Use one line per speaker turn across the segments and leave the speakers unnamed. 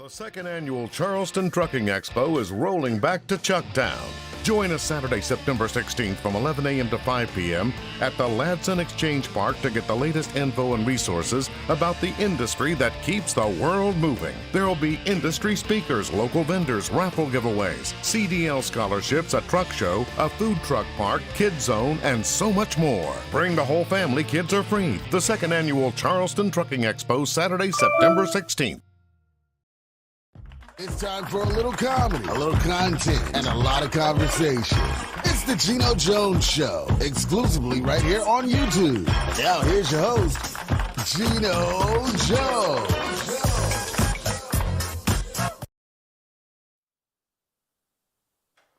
The second annual Charleston Trucking Expo is rolling back to Chucktown. Join us Saturday, September 16th from 11 a.m. to 5 p.m. at the Ladson Exchange Park to get the latest info and resources about the industry that keeps the world moving. There will be industry speakers, local vendors, raffle giveaways, CDL scholarships, a truck show, a food truck park, kids zone, and so much more. Bring the whole family. Kids are free. The second annual Charleston Trucking Expo, Saturday, September 16th.
It's time for a little comedy, a little content, and a lot of conversation. It's the Geno Jones Show, exclusively right here on YouTube. Now here's your host, Geno Jones.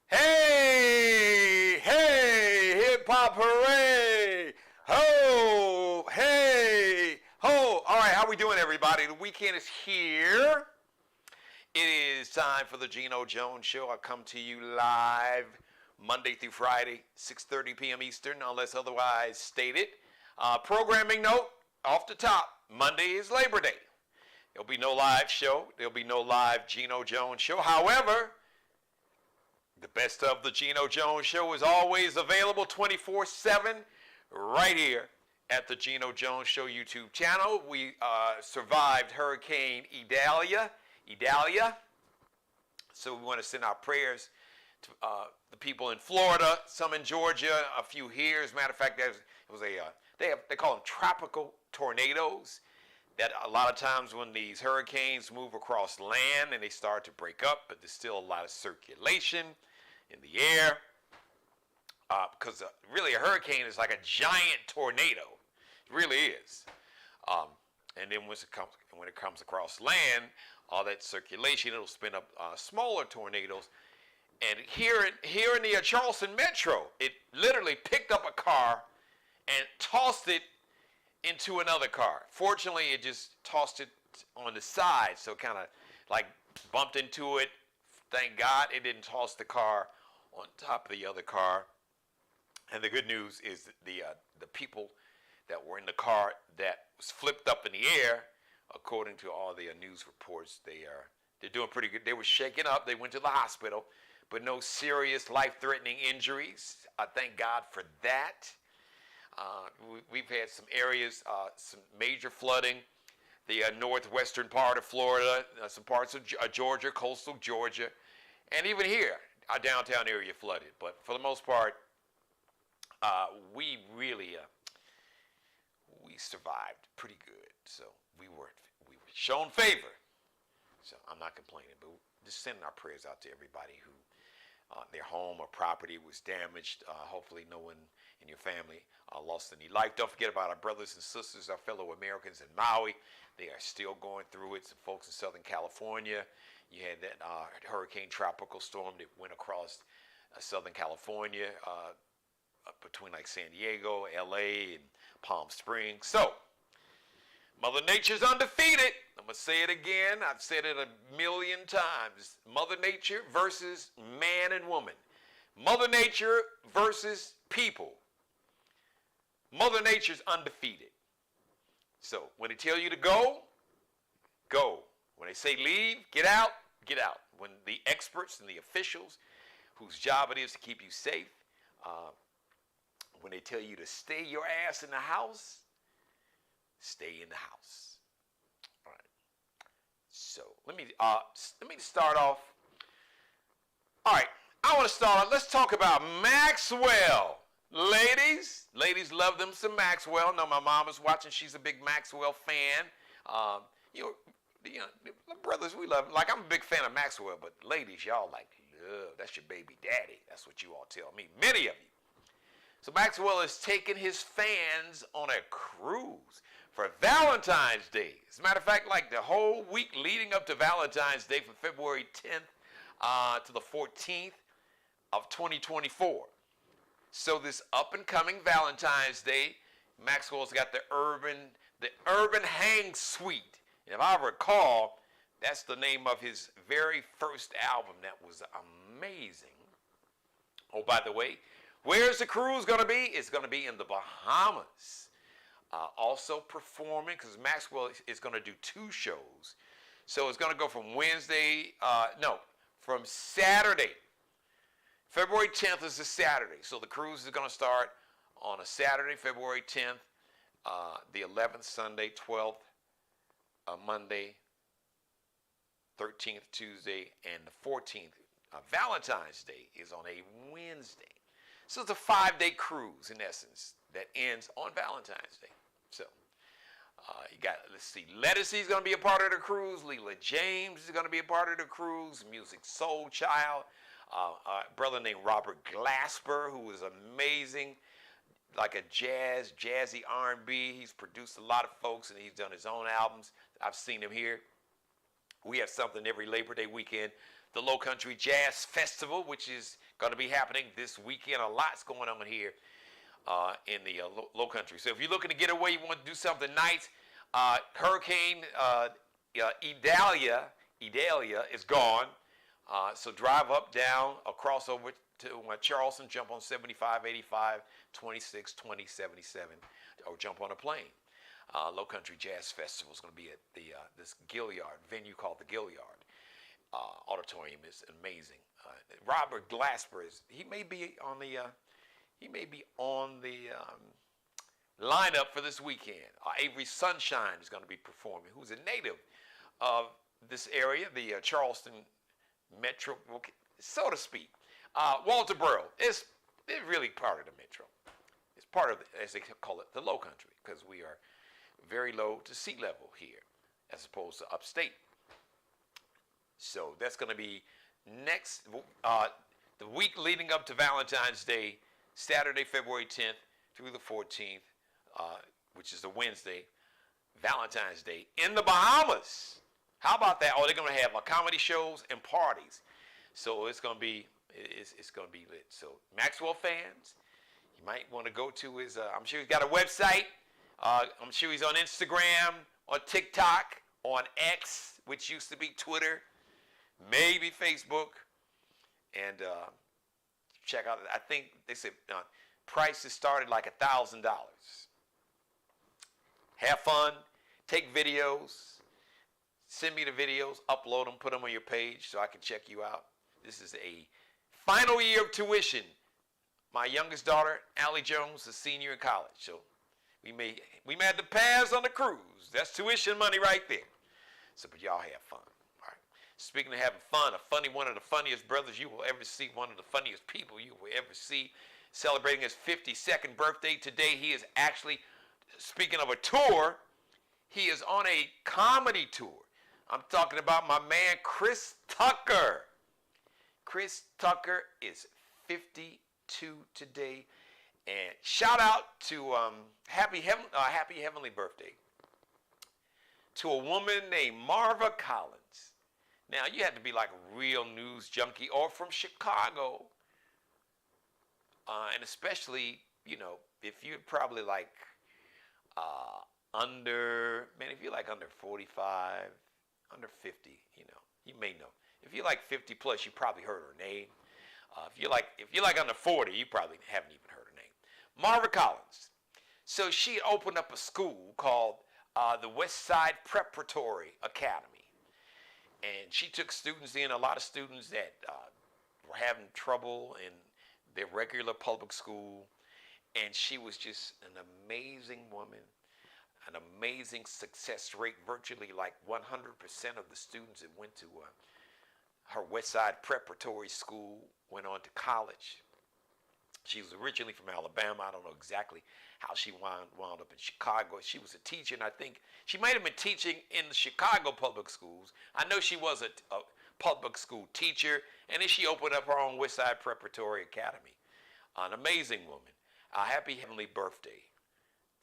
Hey, hey, hip-hop hooray! Ho, hey, ho. All right, how we doing, everybody? The weekend is here. It is time for the Geno Jones Show. I come to you live Monday through Friday, 6:30 p.m. Eastern, unless otherwise stated. Programming note, off the top, Monday is Labor Day. There'll be no live show. There'll be no live Geno Jones Show. However, the best of the Geno Jones Show is always available 24/7 right here at the Geno Jones Show YouTube channel. We survived Hurricane Idalia. So we want to send our prayers to the people in Florida, some in Georgia, a few here. As a matter of fact, they call them tropical tornadoes. That a lot of times when these hurricanes move across land and they start to break up, but there's still a lot of circulation in the air. Because really a hurricane is like a giant tornado. It really is. And then when it comes across land, all that circulation, it'll spin up smaller tornadoes. And here in the Charleston Metro, it literally picked up a car and tossed it into another car. Fortunately, it just tossed it on the side, so kind of like bumped into it. Thank God it didn't toss the car on top of the other car. And the good news is that the people that were in the car that was flipped up in the air, according to all the news reports, they're doing pretty good. They were shaken up. They went to the hospital, but no serious life-threatening injuries. Thank God for that. We've had some areas, some major flooding. The northwestern part of Florida, some parts of Georgia, coastal Georgia, and even here, our downtown area flooded. But for the most part, we really we survived pretty good. So we were shown favor. So I'm not complaining, but just sending our prayers out to everybody who their home or property was damaged. Hopefully no one in your family lost any life. Don't forget about our brothers and sisters, our fellow Americans in Maui. They are still going through it. Some folks in Southern California. You had that hurricane tropical storm that went across Southern California, between like San Diego, LA, and Palm Springs. So, Mother Nature's undefeated. I'm going to say it again. I've said it a million times. Mother Nature versus man and woman. Mother Nature versus people. Mother Nature's undefeated. So, when they tell you to go, go. When they say leave, get out, get out. When the experts and the officials whose job it is to keep you safe, when they tell you to stay your ass in the house, stay in the house. All right. So let me start off. All right. I want to start. Let's talk about Maxwell. Ladies love them some Maxwell. No, my mom is watching. She's a big Maxwell fan. You know, brothers, we love him. Like, I'm a big fan of Maxwell, but ladies, y'all like, that's your baby daddy. That's what you all tell me. Many of you. So Maxwell is taking his fans on a cruise for Valentine's Day. As a matter of fact, like the whole week leading up to Valentine's Day from February 10th to the 14th of 2024. So this up-and-coming Valentine's Day, Maxwell's got the Urban Hang Suite. And if I recall, that's the name of his very first album that was amazing. Oh, by the way, where's the cruise going to be? It's going to be in the Bahamas. Also performing, because Maxwell is going to do 2 shows. So it's going to go from from Saturday. February 10th is a Saturday. So the cruise is going to start on a Saturday, February 10th, the 11th, Sunday, 12th, Monday, 13th, Tuesday, and the 14th. Valentine's Day is on a Wednesday. So it's a 5-day cruise, in essence, that ends on Valentine's Day. So you got, let's see, Ledisi is going to be a part of the cruise. Leela James is going to be a part of the cruise. Music Soul Child. A brother named Robert Glasper, who is amazing, like a jazzy R&B. He's produced a lot of folks, and he's done his own albums. I've seen him here. We have something every Labor Day weekend. The Low Country Jazz Festival, which is going to be happening this weekend. A lot's going on here in the Low Country. So if you're looking to get away, you want to do something nice, Hurricane Idalia is gone. So drive up, down, across over to Charleston, jump on 75, 85, 26, 20, 77, or jump on a plane. Low Country Jazz Festival is going to be at this Gilliard venue called the Gilliard. Auditorium is amazing. Robert Glasper he may be on the lineup for this weekend. Avery Sunshine is going to be performing, who's a native of this area, the Charleston Metro, so to speak. Walter Burrell is really part of the Metro. It's part of, as they call it, the Low Country, because we are very low to sea level here, as opposed to upstate. So that's going to be next, the week leading up to Valentine's Day, Saturday, February 10th through the 14th, which is a Wednesday, Valentine's Day in the Bahamas. How about that? Oh, they're going to have comedy shows and parties. So it's going to be lit. So Maxwell fans, you might want to go to his, I'm sure he's got a website. I'm sure he's on Instagram, on TikTok, on X, which used to be Twitter, maybe Facebook. And check out, I think they said prices started like $1,000. Have fun, take videos, send me the videos, upload them, put them on your page so I can check you out. This is a final year of tuition. My youngest daughter, Allie Jones, is a senior in college. So we may have to pass on the cruise. That's tuition money right there. So, but y'all have fun. All right. Speaking of having fun, one of the funniest brothers you will ever see, one of the funniest people you will ever see, celebrating his 52nd birthday today. He is actually, speaking of a tour, he is on a comedy tour. I'm talking about my man, Chris Tucker. Chris Tucker is 52 today. And shout out to happy heavenly birthday to a woman named Marva Collins. Now, you have to be like a real news junkie or from Chicago. And especially, if you're probably like if you're like under 45, under 50, you may know. If you're like 50 plus, you probably heard her name. If you're like under 40, you probably haven't even heard her name. Marva Collins. So she opened up a school called the West Side Preparatory Academy. And she took students in, a lot of students that were having trouble in their regular public school. And she was just an amazing woman, an amazing success rate. Virtually like 100% of the students that went to her West Side Preparatory School went on to college. She was originally from Alabama. I don't know exactly how she wound up in Chicago. She was a teacher, and I think she might have been teaching in the Chicago public schools. I know she was a public school teacher, and then she opened up her own West Side Preparatory Academy. An amazing woman. A happy heavenly birthday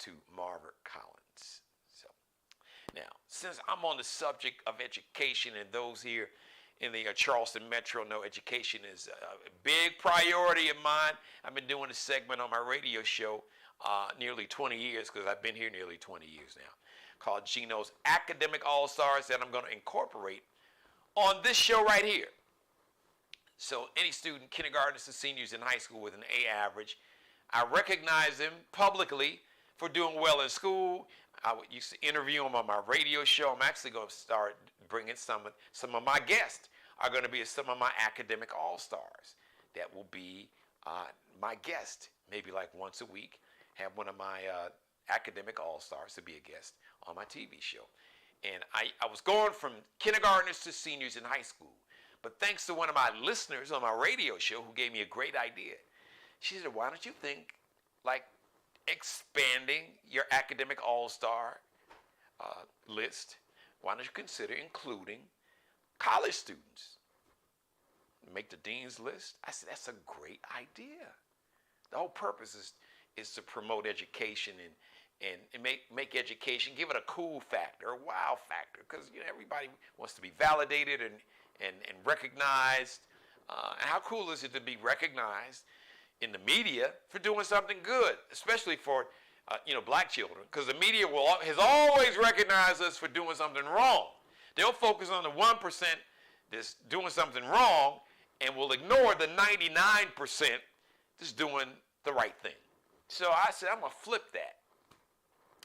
to Marva Collins. So, now, since I'm on the subject of education, and those here in the Charleston Metro know education is a big priority of mine. I've been doing this segment on my radio show nearly 20 years, because I've been here nearly 20 years now, called Geno's Academic All-Stars, that I'm going to incorporate on this show right here. So any student, kindergartners and seniors in high school with an A average, I recognize them publicly for doing well in school. used to interview them on my radio show. I'm actually going to start bringing some of my guests are going to be some of my academic all-stars that will be my guest, maybe like once a week. Have one of my academic all-stars to be a guest on my TV show. And I was going from kindergartners to seniors in high school. But thanks to one of my listeners on my radio show who gave me a great idea, she said, why don't you think like expanding your academic all-star list? Why don't you consider including college students? Make the dean's list. I said, that's a great idea. The whole purpose is to promote education and make education, give it a cool factor, a wow factor, because everybody wants to be validated and recognized. And how cool is it to be recognized in the media for doing something good, especially for black children, because the media has always recognized us for doing something wrong. They'll focus on the 1% that's doing something wrong and will ignore the 99% that's doing the right thing. So I said, I'm going to flip that.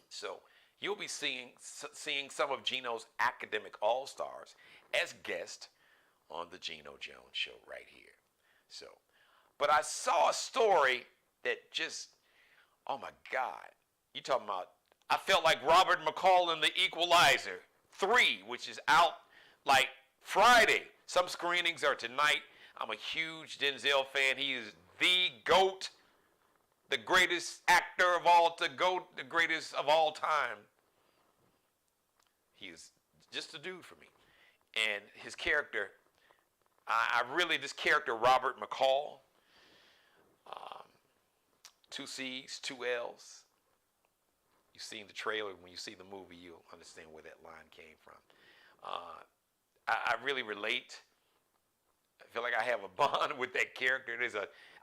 So you'll be seeing some of Geno's academic all-stars as guests on the Geno Jones Show right here. So, but I saw a story that just, oh my God. You talking about, I felt like Robert McCall in The Equalizer 3, which is out like Friday. Some screenings are tonight. I'm a huge Denzel fan. He is the GOAT, the greatest actor of all, the greatest of all time. He is just a dude for me. And his character, this character, Robert McCall, 2 C's, 2 L's. You've seen the trailer. When you see the movie, you'll understand where that line came from. I really relate. I feel like I have a bond with that character.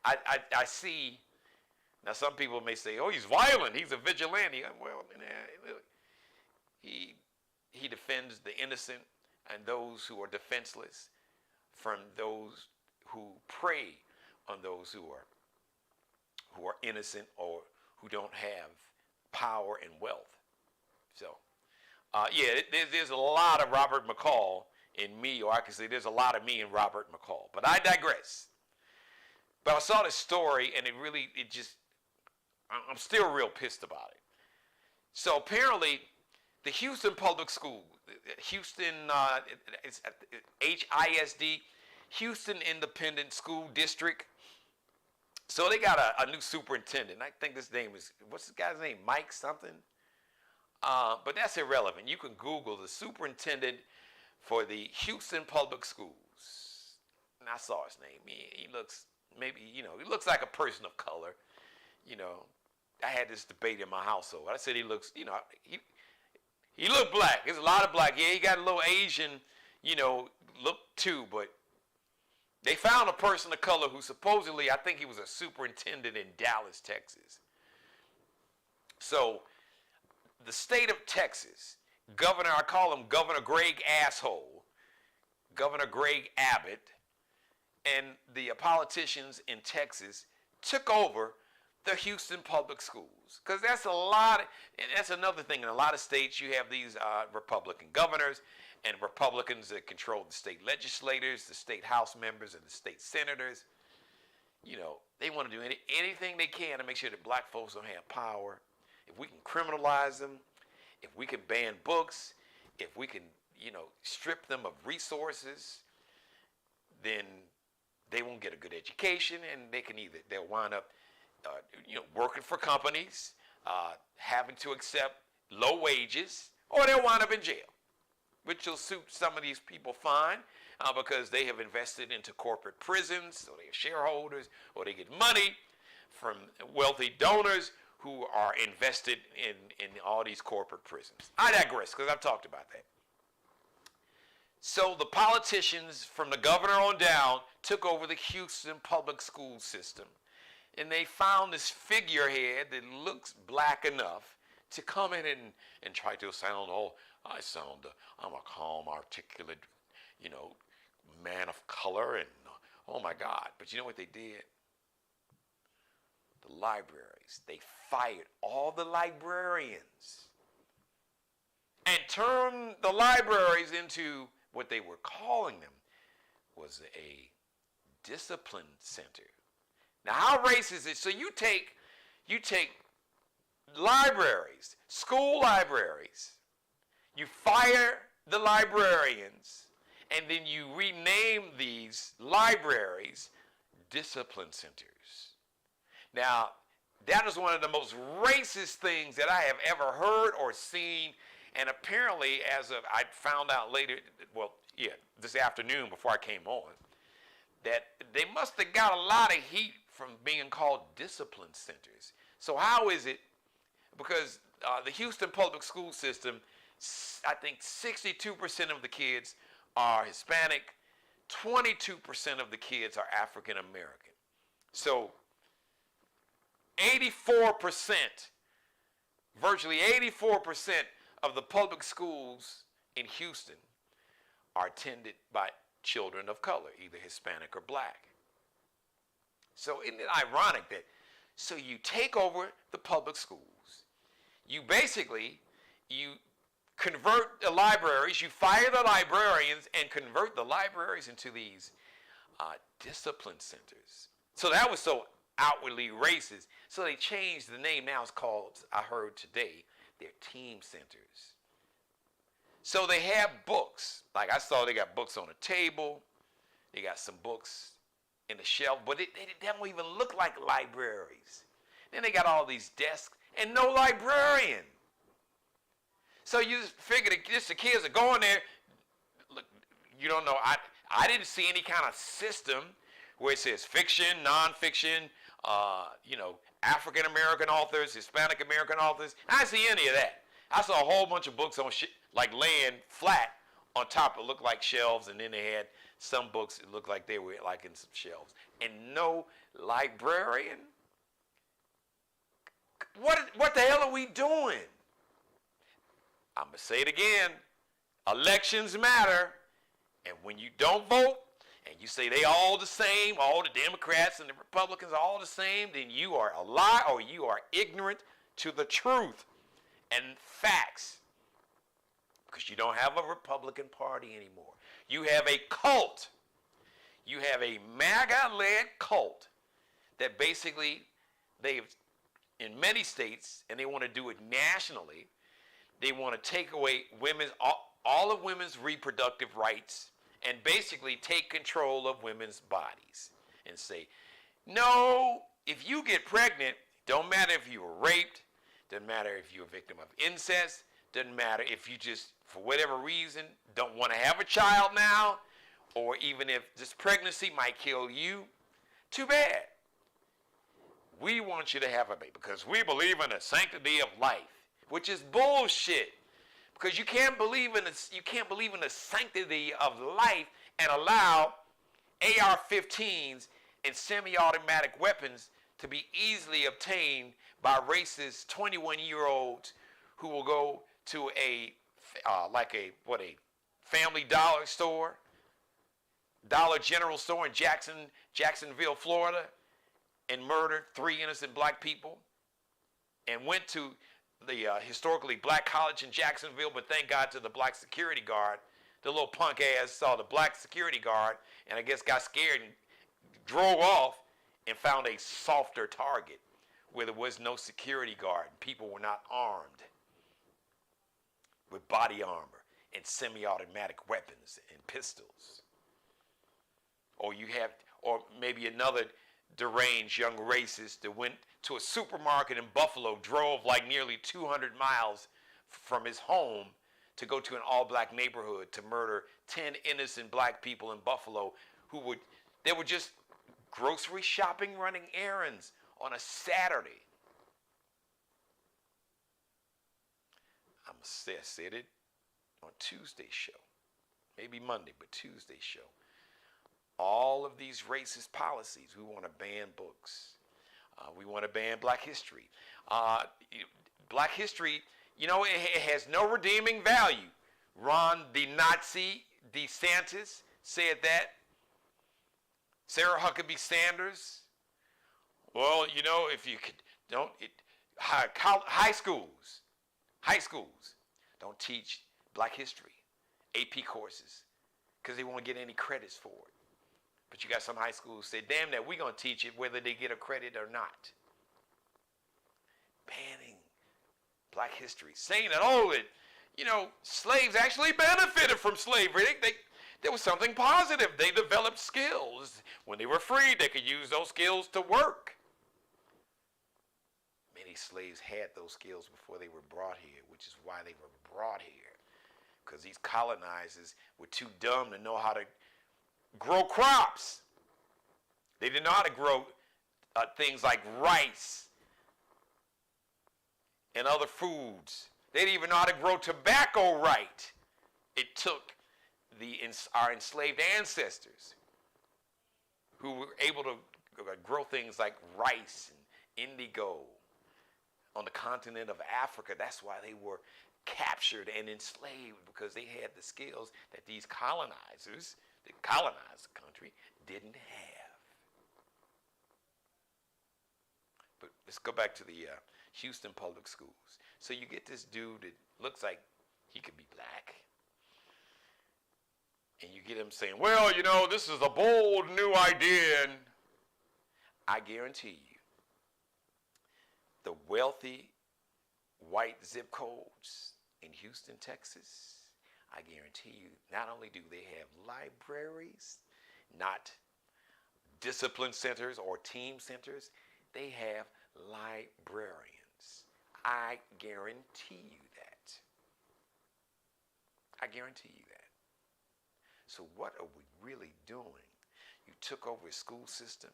I see, now some people may say, oh, he's violent. He's a vigilante. Well, he defends the innocent and those who are defenseless from those who prey on those who are innocent or who don't have power and wealth. So, there's a lot of Robert McCall in me, or I can say there's a lot of me in Robert McCall. But I digress. But I saw this story, and I'm still real pissed about it. So apparently, the Houston Public School, it's HISD, Houston Independent School District. So they got a new superintendent. I think this name what's this guy's name? Mike something? But that's irrelevant. You can Google the superintendent for the Houston Public Schools. And I saw his name. He looks, he looks like a person of color. I had this debate in my household. I said he looks, he looked black. There's a lot of black. Yeah, he got a little Asian, look too, but they found a person of color who supposedly, I think he was a superintendent in Dallas, Texas. So the state of Texas, I call him Governor Greg Asshole, Governor Greg Abbott, and the politicians in Texas took over the Houston Public Schools. Because that's another thing. In a lot of states, you have these Republican governors and Republicans that control the state legislators, the state House members, and the state senators. They want to do anything they can to make sure that black folks don't have power. If we can criminalize them, if we can ban books, if we can, strip them of resources, then they won't get a good education, and they'll wind up, working for companies, having to accept low wages, or they'll wind up in jail, which will suit some of these people fine because they have invested into corporate prisons, so they are shareholders, or they get money from wealthy donors who are invested in all these corporate prisons. I digress, because I've talked about that. So the politicians from the governor on down took over the Houston public school system. And they found this figurehead that looks black enough to come in and try to sound, I'm a calm, articulate, man of color, and oh my God. But you know what they did? The libraries, they fired all the librarians and turned the libraries into what they were calling them was a discipline center. Now, how racist is it? So you take libraries, school libraries, you fire the librarians, and then you rename these libraries discipline centers. Now, that is one of the most racist things that I have ever heard or seen, and apparently, I found out later, this afternoon before I came on, that they must have got a lot of heat from being called discipline centers. So how is it? Because the Houston public school system, I think 62% of the kids are Hispanic, 22% of the kids are African American. So 84%, virtually 84% of the public schools in Houston are attended by children of color, either Hispanic or black. So isn't it ironic that, so you take over the public schools, you convert the libraries, you fire the librarians and convert the libraries into these discipline centers. So that was so outwardly racist. So they changed the name. Now it's called, I heard today, they're team centers. So they have books. Like I saw they got books on the table. They got some books in the shelf, but they don't even look like libraries. Then they got all these desks and no librarian. So you just figure that just the kids are going there. Look, you don't know. I didn't see any kind of system where it says fiction, nonfiction, African American authors, Hispanic American authors. I didn't see any of that. I saw a whole bunch of books on like laying flat on top. It looked like shelves, and then they had some books that looked like they were like in some shelves, and no librarian. What the hell are we doing? I'm going to say it again. Elections matter. And when you don't vote and you say they all the same, all the Democrats and the Republicans are all the same, then you are a lie or you are ignorant to the truth and facts. Because you don't have a Republican Party anymore. You have a cult. You have a MAGA-led cult that basically they've, in many states, and they want to do it nationally, they want to take away all of women's reproductive rights and basically take control of women's bodies and say, no, if you get pregnant, don't matter if you were raped, doesn't matter if you're a victim of incest, doesn't matter if you just, for whatever reason, don't want to have a child now, or even if this pregnancy might kill you, too bad. We want you to have a baby because we believe in the sanctity of life, which is bullshit. Because you can't believe in the sanctity of life and allow AR-15s and semi-automatic weapons to be easily obtained by racist 21-year-olds who will go to a Family Dollar store, Dollar General store in Jacksonville, Florida, and murdered 3 innocent black people, and went to the historically black college in Jacksonville, but thank God to the black security guard. The little punk ass saw the black security guard and I guess got scared and drove off and found a softer target where there was no security guard. People were not armed with body armor and semi-automatic weapons and pistols. Or maybe another deranged young racist that went to a supermarket in Buffalo, drove like nearly 200 miles from his home to go to an all-black neighborhood to murder 10 innocent black people in Buffalo they were just grocery shopping, running errands on a Saturday. I said it on Tuesday's show, maybe Monday, but Tuesday's show. All of these racist policies, we want to ban books. We want to ban Black history. Black history, it has no redeeming value. Ron the Nazi DeSantis said that. Sarah Huckabee Sanders. Well, if you could, high schools don't teach black history, AP courses, because they won't get any credits for it. But you got some high schools say, damn that, we're going to teach it whether they get a credit or not. Banning black history, saying that, oh, slaves actually benefited from slavery. There was something positive. They developed skills. When they were freed, they could use those skills to work. Many slaves had those skills before they were brought here, which is why they were brought here. Because these colonizers were too dumb to know how to grow crops. They didn't know how to grow things like rice and other foods. They didn't even know how to grow tobacco right. It took our enslaved ancestors who were able to grow things like rice and indigo on the continent of Africa. That's why they were captured and enslaved, because they had the skills that these colonizers that colonized the country didn't have. But let's go back to the Houston public schools. So you get this dude that looks like he could be black, and you get him saying, well, this is a bold new idea. And I guarantee you, the wealthy white zip codes in Houston, Texas, I guarantee you, not only do they have libraries, not discipline centers or team centers, they have librarians. I guarantee you that. I guarantee you that. So what are we really doing? You took over a school system.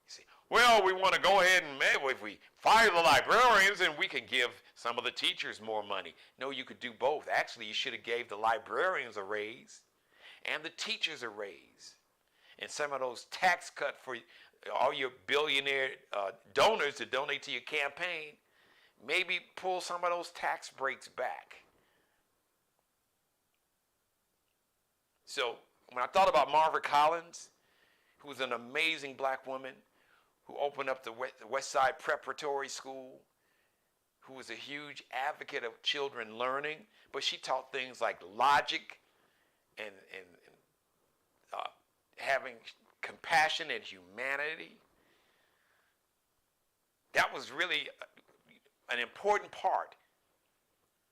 You say, well, we want to go ahead and maybe if we fire the librarians, and we can give some of the teachers more money. No, you could do both. Actually, you should have gave the librarians a raise and the teachers a raise. And some of those tax cut for all your billionaire donors to donate to your campaign, maybe pull some of those tax breaks back. So when I thought about Margaret Collins, who was an amazing black woman, who opened up the West Side Preparatory School, who was a huge advocate of children learning, but she taught things like logic and having compassion and humanity. That was really an important part.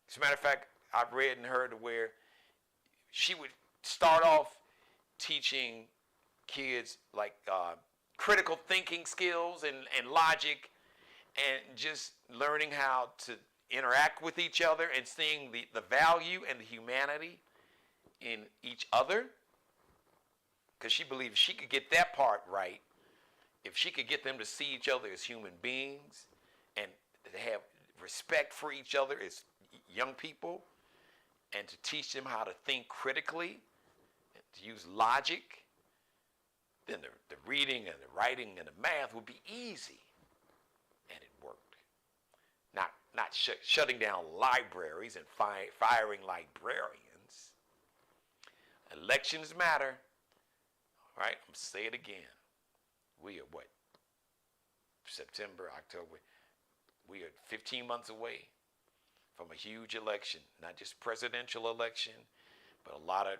As a matter of fact, I've read and heard where she would start off teaching kids like critical thinking skills and logic, and just learning how to interact with each other and seeing the value and the humanity in each other. Because she believed she could get that part right, if she could get them to see each other as human beings and to have respect for each other as young people, and to teach them how to think critically, and to use logic, then the reading and the writing and the math would be easy. And it worked. Not shutting down libraries and firing librarians. Elections matter. All right, I'm going to say it again. We are what? September, October. We are 15 months away from a huge election. Not just presidential election, but a lot of,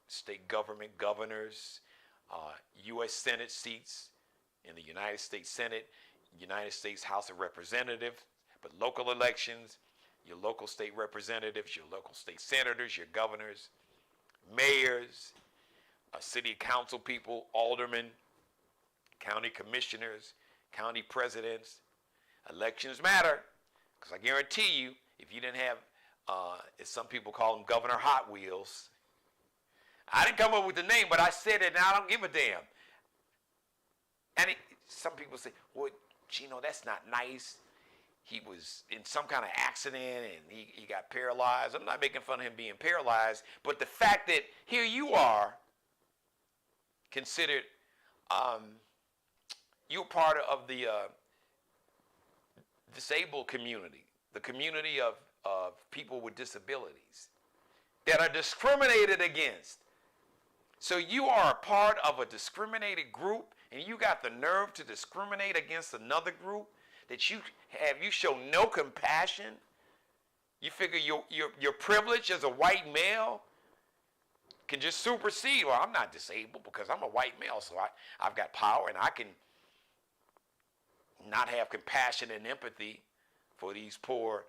state government governors, U.S. Senate seats in the United States Senate, United States House of Representatives, but local elections, your local state representatives, your local state senators, your governors, mayors, city council people, aldermen, county commissioners, county presidents. Elections matter, because I guarantee you, if you didn't have, as some people call them, Governor Hot Wheels. I didn't come up with the name, but I said it, and I don't give a damn. And some people say, well, Geno, that's not nice. He was in some kind of accident, and he got paralyzed. I'm not making fun of him being paralyzed, but the fact that here you are, considered, you're part of the disabled community, the community of people with disabilities that are discriminated against. So you are a part of a discriminated group, and you got the nerve to discriminate against another group that you show no compassion. You figure your privilege as a white male can just supersede. Well, I'm not disabled because I'm a white male, so I've got power and I can not have compassion and empathy for these poor,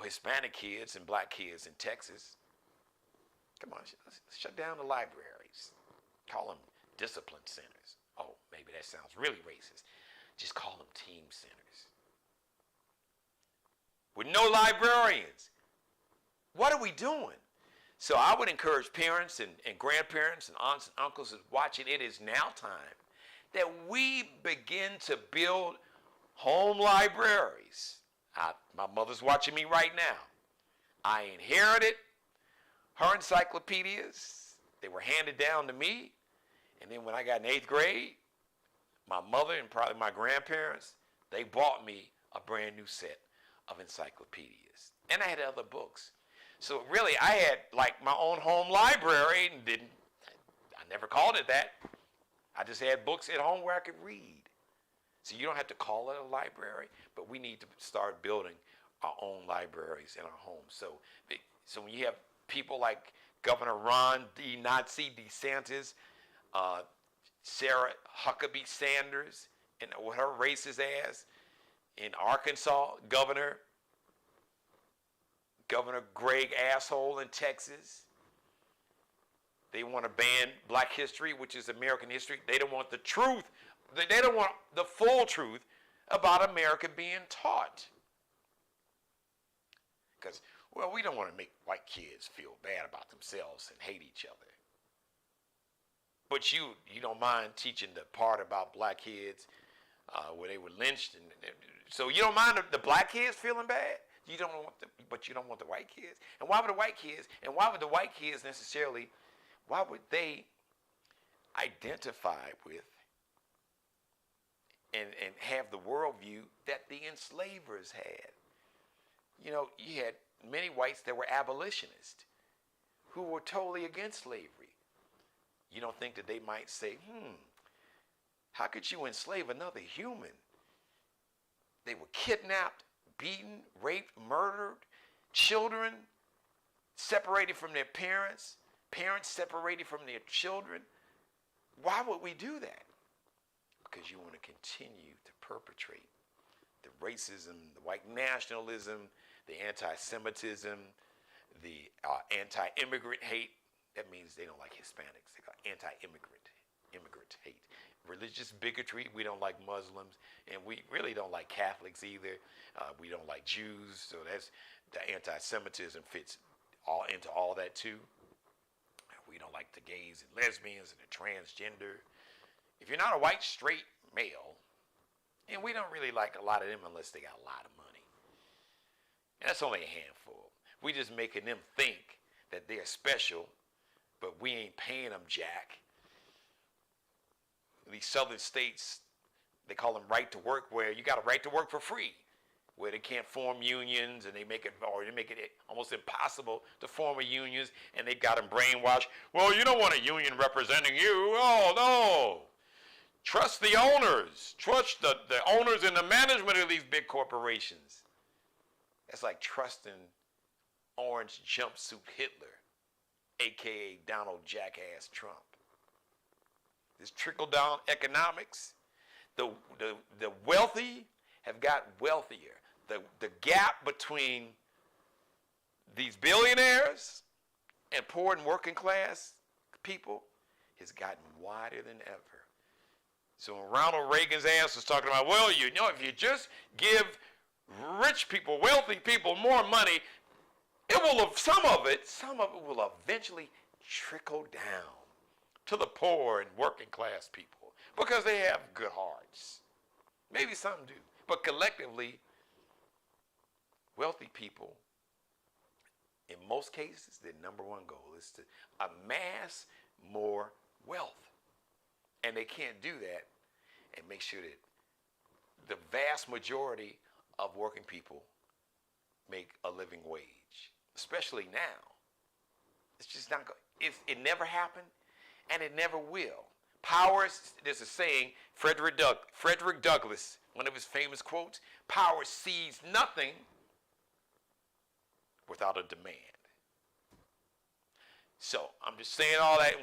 Hispanic kids and black kids in Texas. Come on, let's shut down the libraries. Call them discipline centers. Oh, maybe that sounds really racist. Just call them team centers. With no librarians. What are we doing? So I would encourage parents and grandparents and aunts and uncles that watching, it is now time that we begin to build home libraries. My mother's watching me right now. I inherited her encyclopedias. They were handed down to me. And then when I got in 8th grade, my mother and probably my grandparents, they bought me a brand new set of encyclopedias. And I had other books. So really, I had like my own home library and I never called it that. I just had books at home where I could read. So you don't have to call it a library, but we need to start building our own libraries in our homes. So when you have people like Governor Ron Nazi DeSantis, Sarah Huckabee Sanders, and what her racist ass in Arkansas, Governor Greg Asshole in Texas. They want to ban Black history, which is American history. They don't want the truth. They don't want the full truth about America being taught. Because, well, we don't want to make white kids feel bad about themselves and hate each other. But you don't mind teaching the part about black kids where they were lynched. So you don't mind the black kids feeling bad? But you don't want the white kids? And why would the white kids necessarily, why would they identify with and have the worldview that the enslavers had? You had many whites that were abolitionists who were totally against slavery. You don't think that they might say, how could you enslave another human? They were kidnapped, beaten, raped, murdered, children separated from their parents, parents separated from their children. Why would we do that? Because you want to continue to perpetrate the racism, the white nationalism, the anti-Semitism, the anti-immigrant hate. That means they don't like Hispanics. They got anti-immigrant hate. Religious bigotry. We don't like Muslims, and we really don't like Catholics either. We don't like Jews. So that's the anti-Semitism fits into all that too. We don't like the gays and lesbians and the transgender. If you're not a white straight male, and we don't really like a lot of them unless they got a lot of money. And that's only a handful. We just making them think that they're special, but we ain't paying them jack. These southern states, they call them right to work, where you got a right to work for free, where they can't form unions, and they make it almost impossible to form a union, and they've got them brainwashed. Well, you don't want a union representing you. Oh, no. Trust the owners. Trust the owners and the management of these big corporations. That's like trusting orange jumpsuit Hitler, a.k.a. Donald Jackass Trump. This trickle-down economics, the wealthy have got wealthier. The gap between these billionaires and poor and working class people has gotten wider than ever. So when Ronald Reagan's ass was talking about, well, if you just give rich people, wealthy people more money, some of it will eventually trickle down to the poor and working class people because they have good hearts. Maybe some do, but collectively, wealthy people, in most cases, their number one goal is to amass more wealth. And they can't do that and make sure that the vast majority of working people make a living wage, especially now. It's just not going. It never happened, and it never will. Power, there's a saying, Frederick Douglass, one of his famous quotes, power sees nothing without a demand. So I'm just saying all that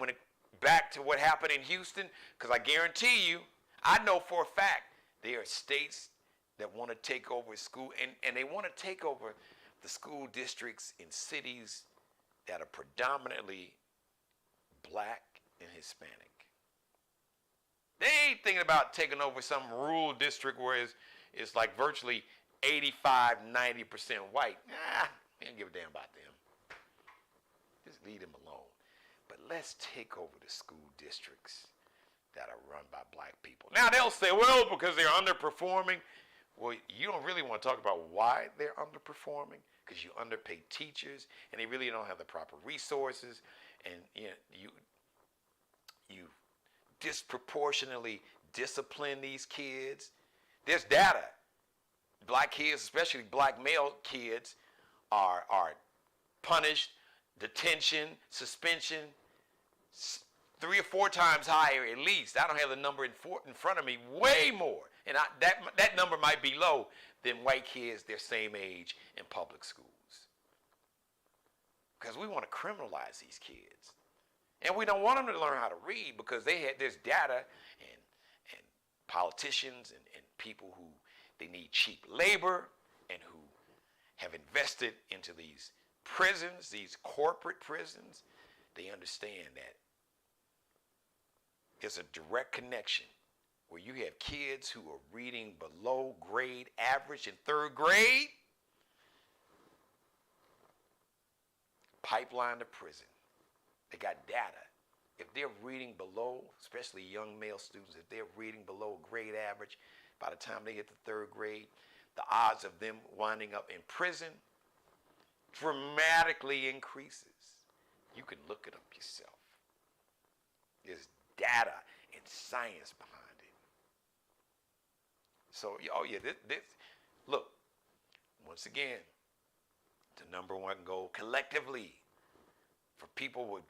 back to what happened in Houston, because I guarantee you, I know for a fact there are states that want to take over school, and they want to take over the school districts in cities that are predominantly black and Hispanic. They ain't thinking about taking over some rural district where it's like virtually 85, 90% white. We don't give a damn about them. Just leave them alone. But let's take over the school districts that are run by black people. Now they'll say, well, because they're underperforming. Well, you don't really want to talk about why they're underperforming, because you underpay teachers and they really don't have the proper resources, and you disproportionately discipline these kids. There's data. Black kids, especially black male kids, are punished, detention, suspension, 3 or 4 times higher at least. I don't have the number in front of me, way more. And that number might be low than white kids their same age in public schools. Because we want to criminalize these kids. And we don't want them to learn how to read, because there's data and politicians and people who they need cheap labor and who have invested into these prisons, these corporate prisons. They understand that there's a direct connection where you have kids who are reading below grade average in 3rd grade, pipeline to prison. They got data. If they're reading below, especially young male students, if they're reading below grade average, by the time they get to 3rd grade, the odds of them winding up in prison dramatically increases. You can look it up yourself. There's data and science behind it. So, this look, once again, the number one goal collectively for people with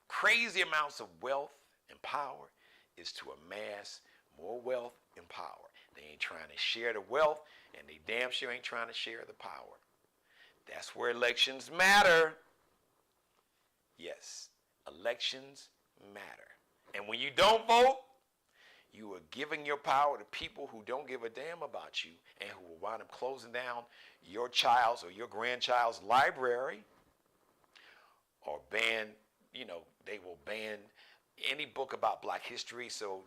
crazy amounts of wealth and power is to amass more wealth and power. They ain't trying to share the wealth, and they damn sure ain't trying to share the power. That's where elections matter. Yes, elections matter. And when you don't vote, you are giving your power to people who don't give a damn about you and who will wind up closing down your child's or your grandchild's library, or they will ban any book about black history. So,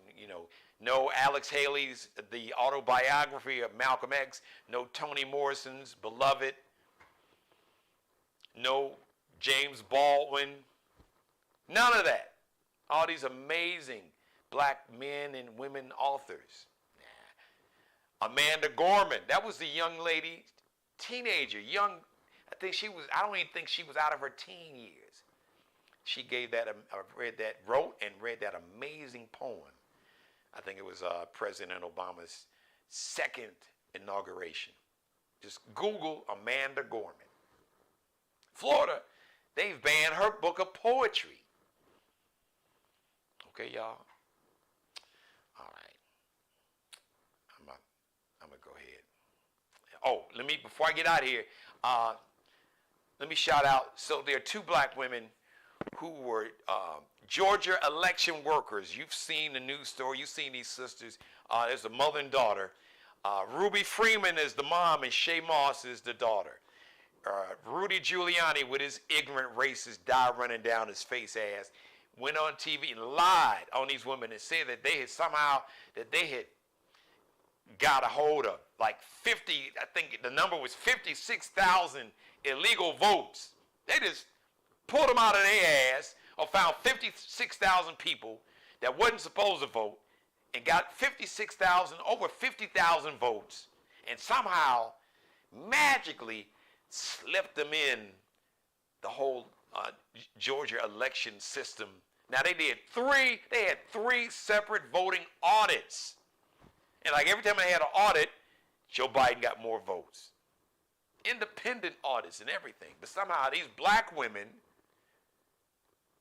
no Alex Haley's, the autobiography of Malcolm X, no Toni Morrison's Beloved, no James Baldwin, none of that. All these amazing black men and women authors. Amanda Gorman, that was the young lady, teenager, I don't even think she was out of her teen years. She gave wrote and read that amazing poem. I think it was President Obama's 2nd inauguration. Just Google Amanda Gorman. Florida, they've banned her book of poetry. Okay, y'all? All right. I'm going to go ahead. Oh, before I get out of here, let me shout out. So there are 2 black women who were Georgia election workers. You've seen the news story. You've seen these sisters. There's a mother and daughter. Ruby Freeman is the mom, and Shay Moss is the daughter. Rudy Giuliani, with his ignorant racist dye running down his face ass, went on TV and lied on these women and said that they had got a hold of like 50, I think the number was 56,000 illegal votes. They just pulled them out of their ass, or found 56,000 people that wasn't supposed to vote, and got over 50,000 votes, and somehow magically slipped them in the whole Georgia election system. Now they had 3 separate voting audits. And like every time they had an audit, Joe Biden got more votes. Independent audits and everything. But somehow these black women,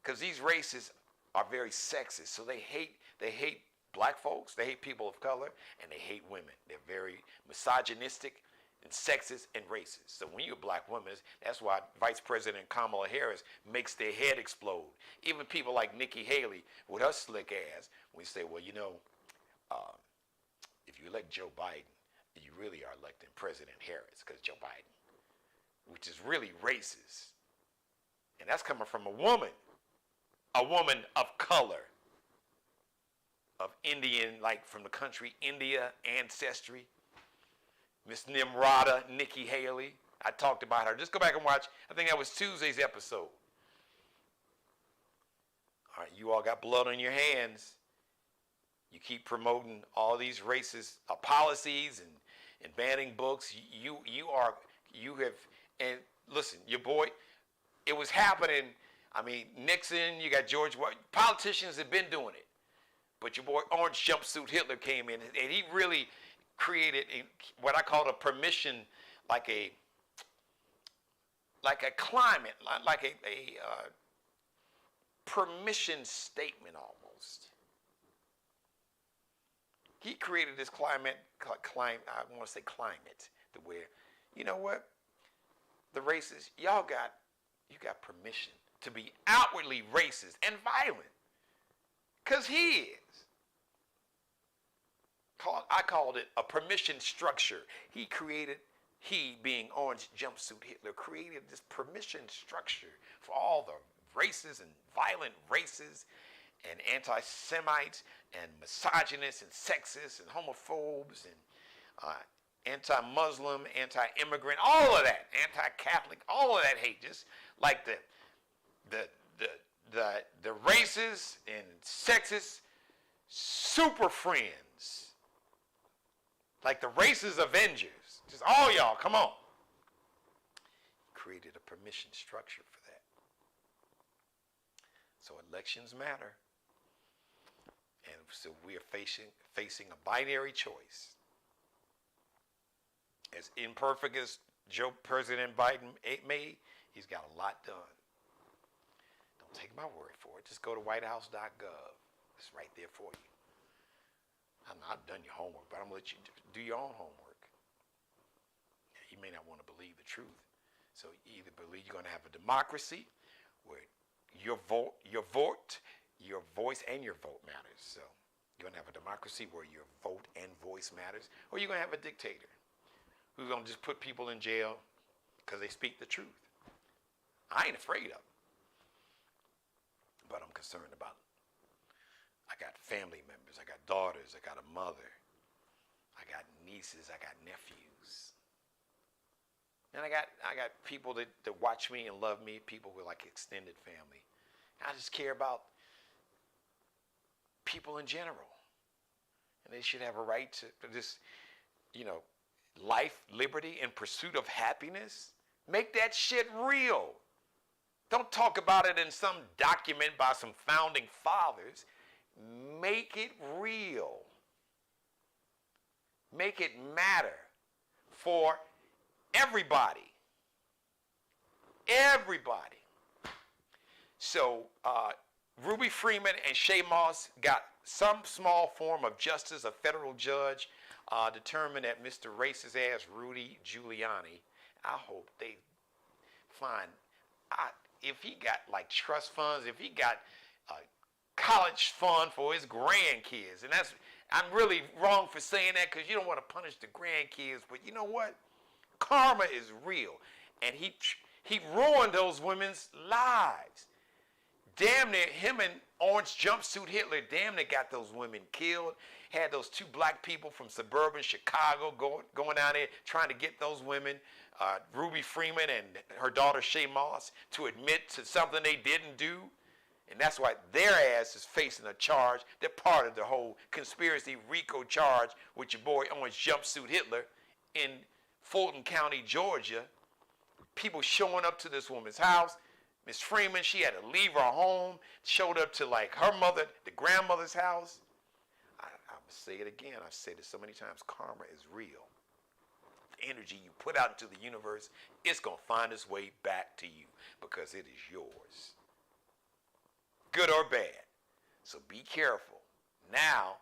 because these races are very sexist, so they hate black folks, they hate people of color, and they hate women. They're very misogynistic and sexist and racist. So when you're a black woman, that's why Vice President Kamala Harris makes their head explode. Even people like Nikki Haley with her slick ass, we say, well, you know, if you elect Joe Biden, you really are electing President Harris because Joe Biden, which is really racist. And that's coming from a woman of color, of Indian, like from the country India ancestry. Miss Nimrata, Nikki Haley. I talked about her. Just go back and watch. I think that was Tuesday's episode. All right, you all got blood on your hands. You keep promoting all these racist policies and banning books. You have, and listen, your boy, it was happening. I mean, Nixon, you got George, politicians have been doing it. But your boy Orange Jumpsuit Hitler came in, and he really created what I call a permission, like a climate, like a permission statement almost. He created this climate, I want to say climate, to where, you know what, the racists, you got permission to be outwardly racist and violent, because he is. I called it a permission structure. He being Orange Jumpsuit Hitler, created this permission structure for all the racists and violent racists and anti-Semites and misogynists and sexists and homophobes and anti-Muslim, anti-immigrant, all of that, anti-Catholic, all of that hate, just like the racist and sexist super friends. Like the racist Avengers. Just all y'all, come on. Created a permission structure for that. So elections matter. And so we are facing a binary choice. As imperfect as President Biden made, he's got a lot done. Don't take my word for it. Just go to whitehouse.gov. It's right there for you. I've done your homework, but I'm going to let you do your own homework. You may not want to believe the truth. So you either believe you're going to have a democracy where your voice and your vote matters. So you're going to have a democracy where your vote and voice matters, or you're going to have a dictator who's going to just put people in jail because they speak the truth. I ain't afraid of it, but I'm concerned about it. I got family members, I got daughters, I got a mother, I got nieces, I got nephews. And I got people that watch me and love me, people with like extended family. I just care about people in general. And they should have a right to just, life, liberty, and pursuit of happiness. Make that shit real. Don't talk about it in some document by some founding fathers. Make it real. Make it matter for everybody. Everybody. So Ruby Freeman and Shay Moss got some small form of justice. A federal judge determined that Mr. Racist ass Rudy Giuliani, I hope they find, if he got like trust funds, if he got college fund for his grandkids. And I'm really wrong for saying that because you don't want to punish the grandkids, but you know what? Karma is real. And he ruined those women's lives. Damn near, him and Orange Jumpsuit Hitler damn near got those women killed. Had those two black people from suburban Chicago going down there trying to get those women, Ruby Freeman and her daughter Shay Moss, to admit to something they didn't do. And that's why their ass is facing a charge. They're part of the whole conspiracy RICO charge with your boy Orange Jumpsuit Hitler in Fulton County, Georgia. People showing up to this woman's house. Miss Freeman, she had to leave her home, showed up to like her mother, the grandmother's house. I'm going to say it again. I've said it so many times. Karma is real. The energy you put out into the universe, it's going to find its way back to you because it is yours. Good or bad. So be careful. Now,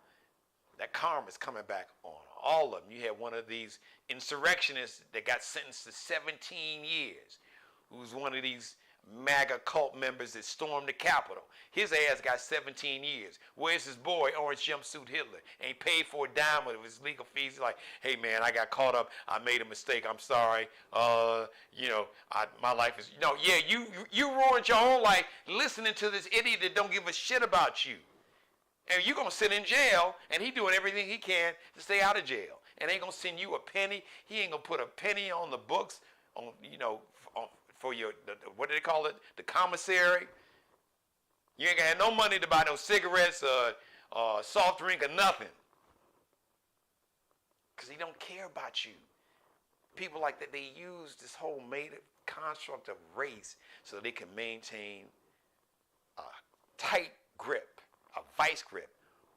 that karma is coming back on all of them. You had one of these insurrectionists that got sentenced to 17 years, who's one of these MAGA cult members that stormed the Capitol. His ass got 17 years. Where's his boy, Orange Jumpsuit Hitler? Ain't paid for a dime of his legal fees. He's like, hey man, I got caught up. I made a mistake. I'm sorry. My life is, you ruined your own life listening to this idiot that don't give a shit about you. And you're going to sit in jail, and he doing everything he can to stay out of jail. And ain't going to send you a penny. He ain't going to put a penny on the books, for your, what do they call it, the commissary. You ain't got no money to buy no cigarettes or soft drink or nothing. Because he don't care about you. People like that, they use this whole made-up construct of race so they can maintain a tight grip, a vice grip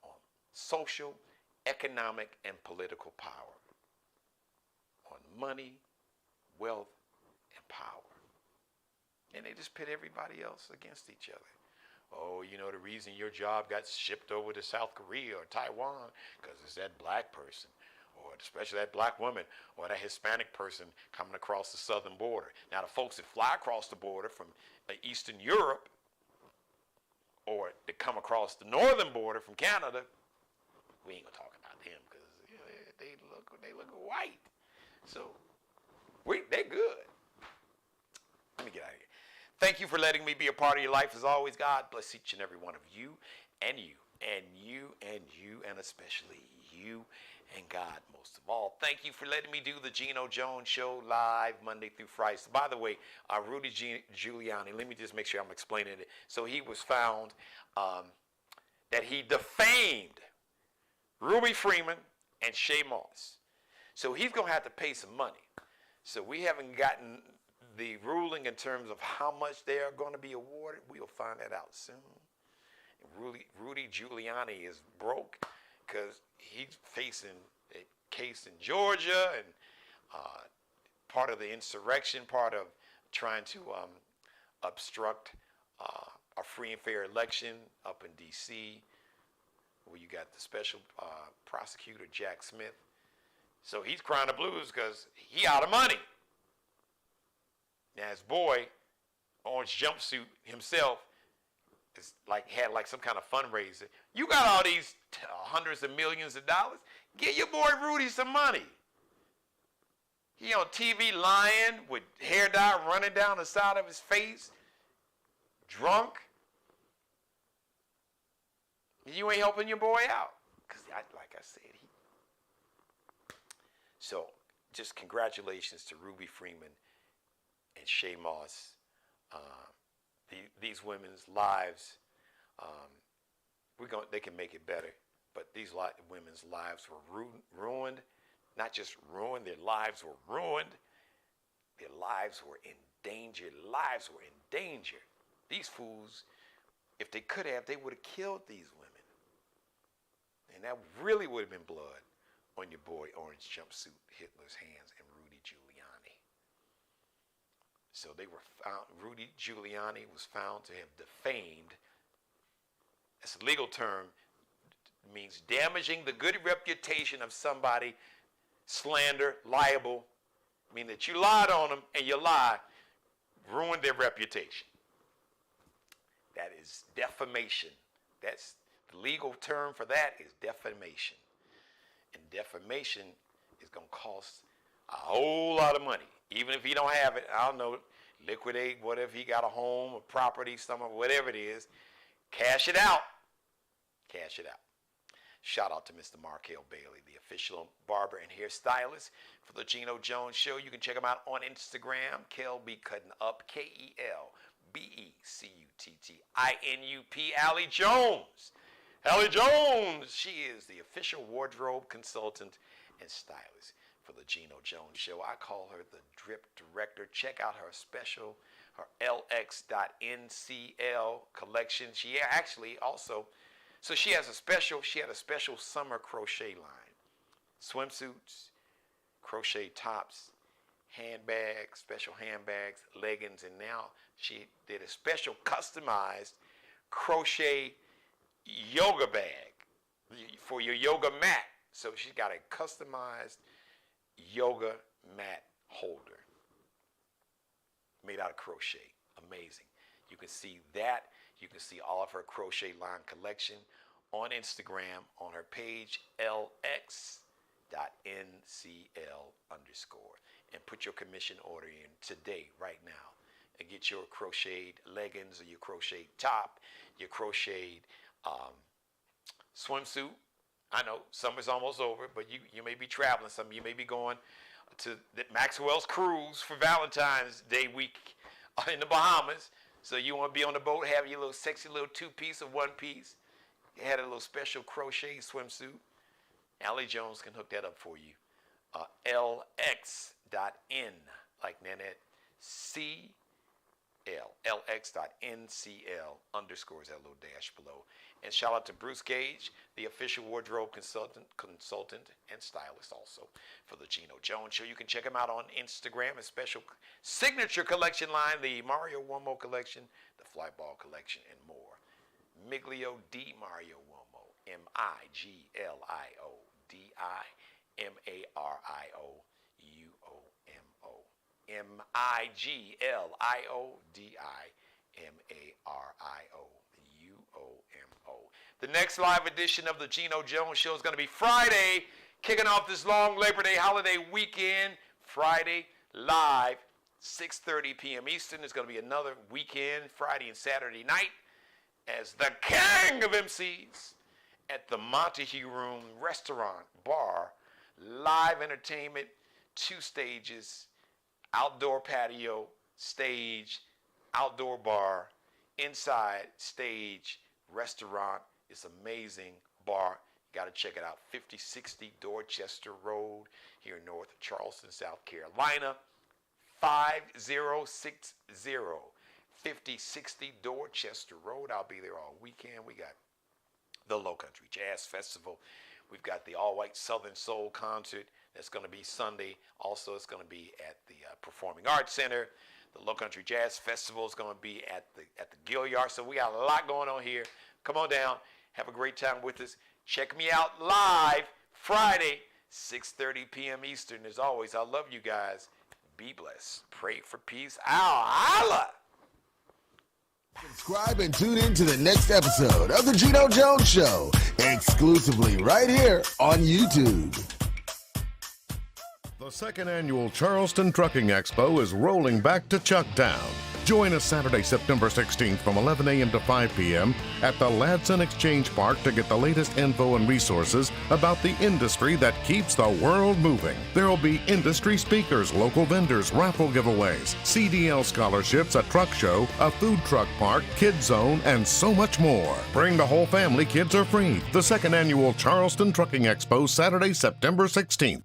on social, economic, and political power. On money, wealth, and power. And they just pit everybody else against each other. Oh, the reason your job got shipped over to South Korea or Taiwan, because it's that black person, or especially that black woman, or that Hispanic person coming across the southern border. Now, the folks that fly across the border from Eastern Europe, or that come across the northern border from Canada, we ain't gonna talk about them because they look white. So they're good. Let me get out of here. Thank you for letting me be a part of your life. As always, God bless each and every one of you, and you, and you, and you, and especially you, and God most of all. Thank you for letting me do the Geno Jones Show live Monday through Friday. So, by the way, Rudy Giuliani, let me just make sure I'm explaining it. So he was found that he defamed Ruby Freeman and Shay Moss. So he's going to have to pay some money. So we haven't gotten the ruling in terms of how much they are going to be awarded. We'll find that out soon. Rudy Giuliani is broke because he's facing a case in Georgia and part of the insurrection, part of trying to obstruct a free and fair election up in D.C., where you got the special prosecutor, Jack Smith. So he's crying the blues because he out of money. Now his boy, Orange Jumpsuit himself, had some kind of fundraiser. You got all these hundreds of millions of dollars. Get your boy Rudy some money. He on TV lying with hair dye running down the side of his face, drunk. You ain't helping your boy out. Because like I said, So just congratulations to Ruby Freeman and Shay Moss. These women's lives, they can make it better, but these women's lives were ruined. Not just ruined, their lives were ruined. Their lives were in danger. Lives were in danger. These fools, if they could have, they would have killed these women. And that really would have been blood on your boy Orange Jumpsuit Hitler's hands and Rudy Giuliani. So Rudy Giuliani was found to have defamed. That's a legal term. It means damaging the good reputation of somebody, slander, liable. I mean that you lied on them and your lie ruined their reputation. That is defamation. That's the legal term for that is defamation. And defamation is going to cost a whole lot of money. Even if he don't have it, I don't know, liquidate whatever he got, a home, a property, whatever it is. Cash it out. Cash it out. Shout out to Mr. Markel Bailey, the official barber and hairstylist for the Geno Jones Show. You can check him out on Instagram, Kelby Cutting Up, KELBECUTTINUP, Allie Jones. Allie Jones, she is the official wardrobe consultant and stylist for the Geno Jones Show. I call her the drip director. Check out her special, her LX.NCL collection. She actually also, so she had a special summer crochet line. Swimsuits, crochet tops, handbags, special handbags, leggings, and now she did a special customized crochet yoga bag for your yoga mat. So she's got a customized yoga mat holder made out of crochet. Amazing. You can see that. You can see all of her crochet line collection on Instagram on her page, lx.ncl_. And put your commission order in today, right now. And get your crocheted leggings or your crocheted top, your crocheted swimsuit. I know summer's almost over, but you may be traveling. You may be going to the Maxwell's cruise for Valentine's Day week in the Bahamas. So you want to be on the boat, have your little sexy little two-piece or one-piece. You had a little special crochet swimsuit. Allie Jones can hook that up for you. lx.n, like Nanette, CL, lx.ncl _ that little dash below. And shout out to Bruce Gage, the official wardrobe consultant and stylist also for the Geno Jones Show. You can check him out on Instagram, his special signature collection line, the Mario Uomo collection, the Fly Ball collection, and more. Miglio di Mario Uomo, MIGLIODIMARIOUOMO, MIGLIODIMARIOUOMO. The next live edition of the Geno Jones Show is going to be Friday, kicking off this long Labor Day holiday weekend. Friday, live, 6:30 p.m. Eastern. There's going to be another weekend, Friday and Saturday night, as the king of MCs at the Montague Room Restaurant Bar. Live entertainment, 2 stages, outdoor patio, stage, outdoor bar, inside stage, restaurant. It's amazing bar. You got to check it out. 5060 Dorchester Road here in North Charleston, South Carolina. 5060 5060 Dorchester Road. I'll be there all weekend. We got the Low Country Jazz Festival. We've got the All-White Southern Soul Concert. That's going to be Sunday. Also, it's going to be at the Performing Arts Center. The Low Country Jazz Festival is going to be at the Gilliard. So we got a lot going on here. Come on down. Have a great time with us. Check me out live Friday, 6:30 p.m. Eastern. As always, I love you guys. Be blessed. Pray for peace. Ow, holla!
Subscribe and tune in to the next episode of The Geno Jones Show, exclusively right here on YouTube.
The second annual Charleston Trucking Expo is rolling back to Chucktown. Join us Saturday, September 16th from 11 a.m. to 5 p.m. at the Ladson Exchange Park to get the latest info and resources about the industry that keeps the world moving. There will be industry speakers, local vendors, raffle giveaways, CDL scholarships, a truck show, a food truck park, kids zone, and so much more. Bring the whole family. Kids are free. The second annual Charleston Trucking Expo, Saturday, September 16th.